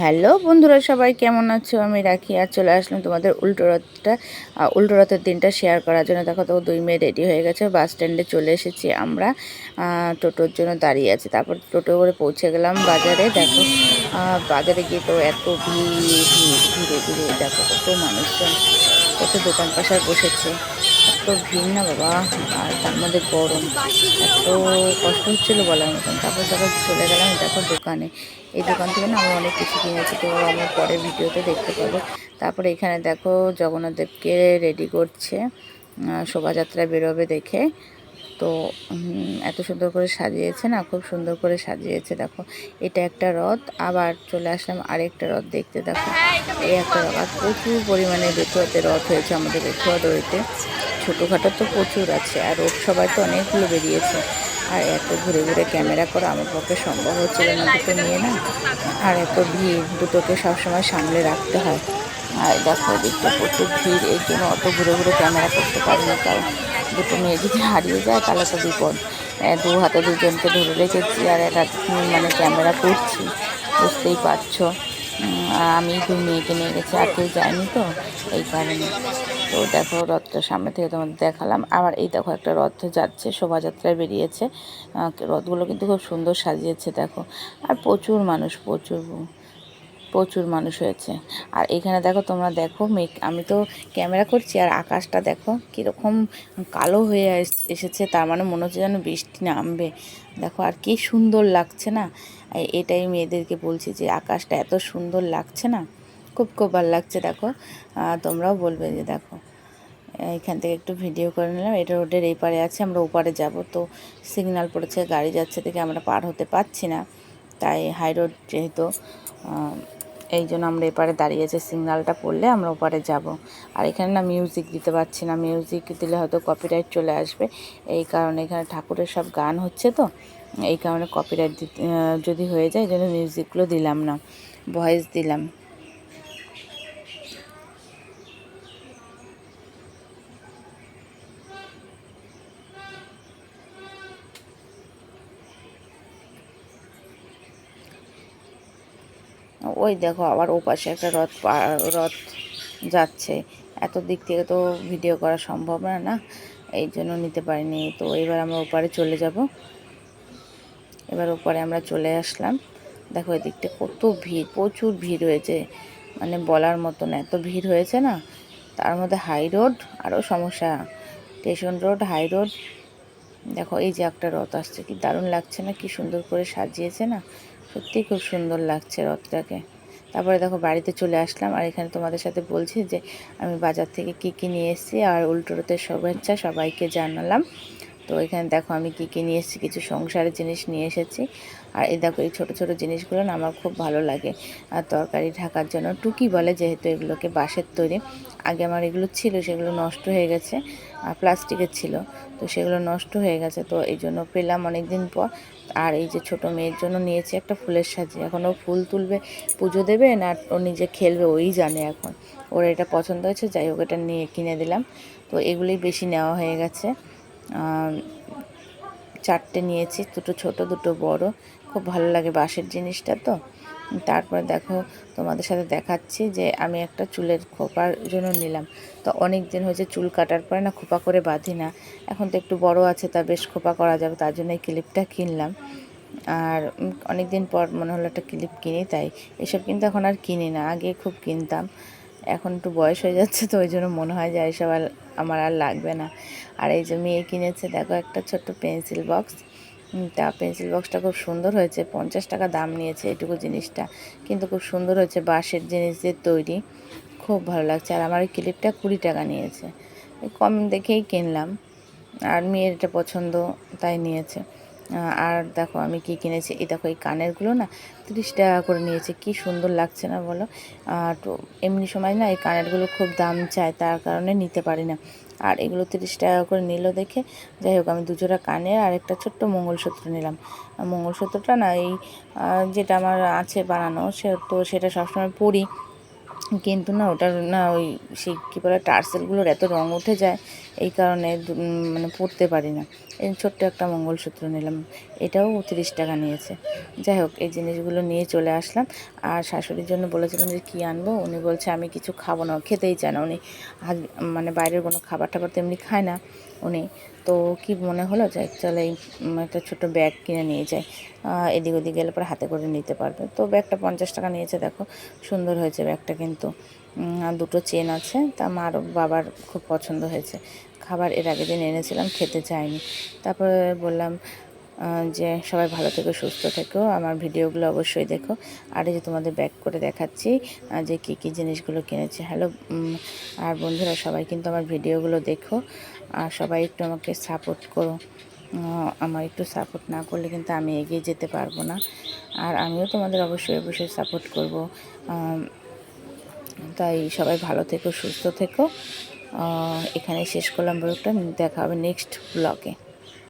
Hello বন্ধুরা, সবাই কেমন আছো? আমি রাখি আর চলে আসলাম তোমাদের উল্টো রথের দিনটা শেয়ার করার জন্য। দেখো তো 2 মেয়ে রেডি হয়ে গেছে, বাস স্ট্যান্ডে চলে এসেছি আমরা। টোটোর জন্য দাঁড়িয়ে আছি, তারপর টোটো করে পৌঁছে গেলাম বাজারে। দেখো বাজারে গিয়ে তো এত ভিড় ভিড় ভিড়ে ভিড়ে দেখো কত মানুষজন, কত দোকান পাশার বসেছে, এত ভিড় না বাবা। আর তার মধ্যে গরম, এত কষ্ট হচ্ছিলো বলার মতন। তারপর চলে গেলাম দেখো দোকানে। এই দোকান থেকে না আমি অনেক কিছু কিনেছি, তো আমার পরের ভিডিওতে দেখতে পাবো। তারপরে এখানে দেখো জগন্নাথ দেবকে রেডি করছে, শোভাযাত্রা বেরোবে দেখে। তো এত সুন্দর করে সাজিয়েছে না, খুব সুন্দর করে সাজিয়েছে। দেখো এটা একটা রথ, আবার চলে আসলাম আরেকটা রথ দেখতে। দেখো এই একটা রথ, আর প্রচুর পরিমাণে বেথুয়াতে রথ হয়েছে আমাদের বেথুয়া দড়িতে। ছোটোখাটো তো প্রচুর আছে, আর রোড সবাই তো অনেকগুলো বেরিয়েছে। আর এত ঘুরে ঘুরে ক্যামেরা করা আমার পক্ষে সম্ভব হচ্ছিল না, দুটো নিয়ে না। আর এত ভিড়, দুটোকে সবসময় সামলে রাখতে হয়। আর দেখো দিকটা প্রচুর ভিড়, এই জন্য অত ঘুরে ঘুরে ক্যামেরা করতে পারিনি। কারণ দুটো মেয়ে যদি হারিয়ে যায় তাহলে তো বিপদ। দু হাতে দুজনকে ধরে রেখেছি আর একটা মানে ক্যামেরা করছি, বুঝতেই পারছো। আমি 2 মেয়েকে নিয়ে গেছি, আর কেউ যায়নি তো এই কারণে। তো দেখো রথটা সামনে থেকে তোমাদের দেখালাম। আবার এই দেখো একটা রথ যাচ্ছে, শোভাযাত্রায় বেরিয়েছে। রথগুলো কিন্তু খুব সুন্দর সাজিয়েছে দেখো। আর প্রচুর মানুষ, প্রচুর প্রচুর মানুষ হয়েছে। আর এখানে দেখো, তোমরা দেখো মেঘ, আমি তো ক্যামেরা করছি আর আকাশটা দেখো কীরকম কালো হয়ে এসেছে। তার মানে মনে হচ্ছে যেন বৃষ্টি নামবে। দেখো আর কি সুন্দর লাগছে না। এটাই মেয়েদেরকে বলছি যে আকাশটা এত সুন্দর লাগছে না, খুব খুব ভালো লাগছে। দেখো তোমরাও বলবে যে দেখো। এখান থেকে একটু ভিডিও করে নিলাম। এটা রোডের এই পারে আছে, আমরা ওপারে যাব। তো সিগন্যাল পড়েছে, গাড়ি যাচ্ছে থেকে আমরা পার হতে পারছি না। তাই হাই রোড যেহেতু, এই জন্য আমরা এপারে দাঁড়িয়েছি। সিগন্যালটা পড়লে আমরা ওপারে যাব। আর এখানে না মিউজিক দিতে পারছি না, মিউজিক দিলে হয়তো কপিরাইট চলে আসবে। এই কারণে এখানে ঠাকুরের সব গান হচ্ছে, তো এই কারণে কপিরাইট যদি হয়ে যায়, এই জন্য মিউজিকগুলো দিলাম না, ভয়েস দিলাম। ওই দেখো আবার ওপাশে একটা রথ যাচ্ছে। এত দিক থেকে তো ভিডিও করা সম্ভব না, না, এই জন্য নিতে পারিনি। তো এবার আমরা ওপারে চলে যাব। এবার ওপারে আমরা চলে আসলাম। দেখো এদিকটা কত ভিড়, প্রচুর ভিড় হয়েছে, মানে বলার মতো না, এত ভিড় হয়েছে না। তার মধ্যে হাই রোড, আরও সমস্যা। Station road, high road. দেখো এই যে একটা রথ আসছে, কি দারুণ লাগছে না, কি সুন্দর করে সাজিয়েছে না, সত্যিই খুব সুন্দর লাগছে রথটাকে। তারপরে দেখো বাড়িতে চলে আসলাম, আর এখানে তোমাদের সাথে বলছি যে আমি বাজার থেকে কী কী নিয়ে এসেছি, আর উল্টো রথের শুভেচ্ছা সবাইকে জানালাম। তো এখানে দেখো আমি কী কী নিয়ে এসেছি, কিছু সংসারের জিনিস নিয়ে এসেছি। আর এই দেখো এই ছোটো ছোটো জিনিসগুলো না আমার খুব ভালো লাগে। আর তরকারি ঢাকার জন্য টুকি বলে, যেহেতু এগুলোকে বাঁশের তৈরি। আগে আমার এগুলো ছিল, সেগুলো নষ্ট হয়ে গেছে, আর প্লাস্টিকের ছিল, তো সেগুলো নষ্ট হয়ে গেছে। তো এই জন্য পেলাম অনেক দিন পর। আর এই যে ছোটো মেয়ের জন্য নিয়েছি একটা ফুলের সাজি। এখন ও ফুল তুলবে, পুজো দেবে না ও নিজে খেলবে, ওই জানে এখন। ওর এটা পছন্দ হয়েছে, যাই হোক এটা নিয়ে কিনে দিলাম। তো এগুলোই বেশি নেওয়া হয়ে গেছে। 4টে নিয়েছি, দুটো ছোট দুটো বড়। খুব ভালো লাগে বাঁশের জিনিসটা তো। তারপরে দেখো তোমাদের সাথে দেখাচ্ছি যে আমি একটা চুলের খোপার জন্য নিলাম। তো অনেক দিন হয়েছে চুল কাটার পরে না খোপা করে বাঁধি না। এখন তো একটু বড় আছে, তা বেশ খোপা করা যাবে, তার জন্য এই ক্লিপটা কিনলাম। আর অনেক দিন পর মনে হলো একটা ক্লিপ কিনি, তাই এসব কিন্তু এখন আর কিনি না, আগে খুব কিনতাম। এখন একটু বয়স হয়ে যাচ্ছে, তো ওই জন্য মনে হয় যে এসব আর আমার আর লাগবে না। আর এই যে মেয়ে কিনেছে দেখো একটা ছোট্ট পেন্সিল বক্স। তা পেন্সিল বক্সটা খুব সুন্দর হয়েছে, 50 টাকা দাম নিয়েছে এটুকু জিনিসটা, কিন্তু খুব সুন্দর হয়েছে, বাঁশের জিনিস দিয়ে তৈরি, খুব ভালো লাগছে। আর আমার ওই ক্লিপটা 20 টাকা নিয়েছে, কম দেখেই কিনলাম। আর মেয়ের এটা পছন্দ, তাই নিয়েছে। আর দেখো আমি কি কিনেছি, এই দেখো এই কানেরগুলো না 30 টাকা করে নিয়েছে, কি সুন্দর লাগছে না বলো। তো এমনি সময় না এই কানেরগুলো খুব দাম চায়, তার কারণে নিতে পারি না। আর এগুলো 30 টাকা করে নিল দেখে, যাই হোক আমি 2 জোড়া কানের আর একটা ছোট্ট মঙ্গলসূত্র নিলাম। মঙ্গলসূত্রটা না এই যেটা আমার আছে বানানো, সেটা সবসময় পরি, কিন্তু না ওটার না ওই সেই কী বলে টার্সেলগুলোর এত রং উঠে যায়, এই কারণে মানে পরতে পারি না। এই ছোট্ট একটা মঙ্গলসূত্র নিলাম, এটাও 30 টাকা নিয়েছে। যাই হোক, এই জিনিসগুলো নিয়ে চলে আসলাম। আর শাশুড়ির জন্য বলেছিলাম যে কী আনবো, উনি বলছে আমি কিছু খাবো না, খেতেই চায় না উনি। মানে বাইরের কোনো খাবার টাবার তো এমনি খায় না উনি। তো কি মনে হলো যে চলে এই একটা ছোটো ব্যাগ কিনে নিয়ে যায়, এদিক ওদিক গেলে পরে হাতে করে নিতে পারবে। তো ব্যাগটা 50 টাকা নিয়েছে, দেখো সুন্দর হয়েছে ব্যাগটা কিন্তু। আর দুটো চেন আছে, তা মার বাবার খুব পছন্দ হয়েছে। খাবার এর আগের দিন এনেছিলাম, খেতে চায়নি। তারপরে বললাম যে সবাই ভালো থেকো, সুস্থ থেকো, আমার ভিডিওগুলো অবশ্যই দেখো। আর এই যে তোমাদের ব্যাক করে দেখাচ্ছি যে কী কী জিনিসগুলো কিনেছি। হ্যালো, আর বন্ধুরা সবাই কিন্তু আমার ভিডিওগুলো দেখো, আর সবাই একটু আমাকে সাপোর্ট করো। আমার একটু সাপোর্ট না করলে কিন্তু আমি এগিয়ে যেতে পারবো না। আর আমিও তোমাদের অবশ্যই অবশ্যই সাপোর্ট করব। তাই সবাই ভালো থেকো, সুস্থ থেকো। এখানে শেষ করলাম ব্লগটা, দেখা হবে নেক্সট ব্লগে।